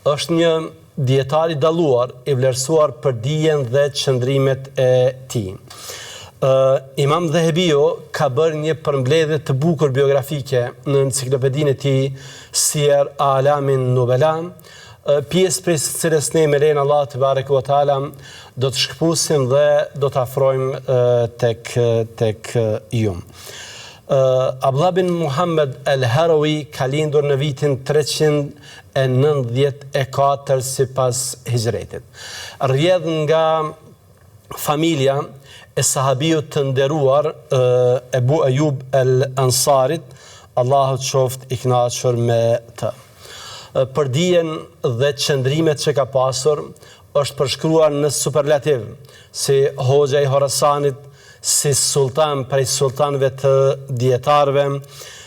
është një dietar i dalluar, i vlerësuar për dijen dhe qëndrimet e tij. Imam Dhahabiu ka bërë një përmbledhje të bukur biografike në enciklopedinë e tij Siyar A'lamin Nubala, pjesë prej së cilës ne me lejen Allah te bareke ve teala do të shkëpusim dhe do të afrojmë tek ju. Abdullah bin Muhammad al-Harawi ka lindur në vitin 394 sipas hijretit. Rrjedh nga familja e sahabiut të nderuar Ebu Ayub al-Ansarit, Allahu qoftë i kënaqur me të. Për dijen dhe qëndrimet që ka pasur është përshkruar në superlativ si hoxha i Horasanit, si sultan prej sultanëve të dietarëve,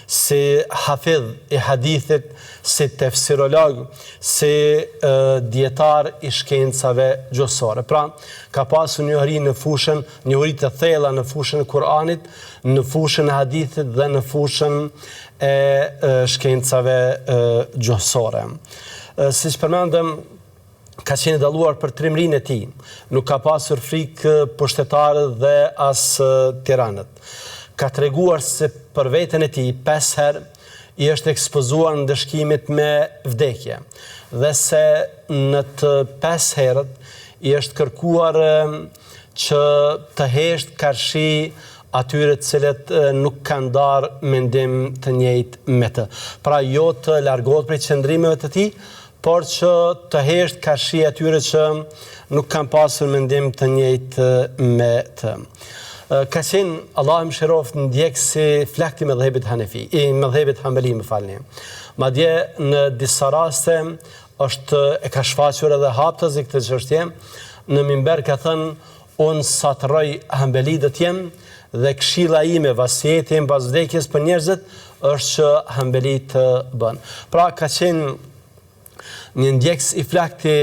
si hafidh i hadithit, si tefsirolog, si dietar i shkencave gjuhësore. Pra, ka pasur njohuri të thella në fushën e Kuranit, në fushën e hadithit dhe në fushën e shkencave gjuhësore. Siç përmendëm, ka qenë dalluar për trimërinë e tij. Nuk ka pasur frikë pushtetarët dhe as tiranët. Ka treguar se për veten e tij 5 herë i është ekspozuar në dëshkimit me vdekje dhe se në të 5 herët i është kërkuar që të heshtë karshi atyre të cilët nuk kanë darë mendim të njëjtë me të. Pra jo të largohet prej qëndrimeve të tij, por që të heshtë karshi atyre që nuk kanë pasur mendim të njëjtë me të. Ka qenë, Allah më shëroft, ndjekësi flakti i mëdhëbit Hanefi, i mëdhëbit Hanbali, më falni. Madje në disa raste e ka shfaqur edhe haptës i këtë çështje. Në minber ka thënë, unë sa të rroj Hanbali do të jem dhe këshilla ime, vasjeti im pas vdekjes për njerëzit është që Hanbali të bën. Pra ka qenë një ndjekës i flakti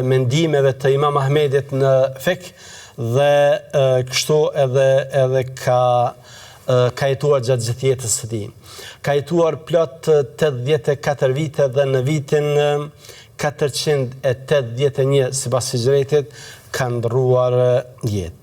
mendimeve të Imam Ahmedit në fik dhe kështu edhe ka jetuar gjatë gjithë jetës së tij. Ka jetuar plot 84 vite dhe në vitin 481 sipas hijretit ka ndrruar jetë.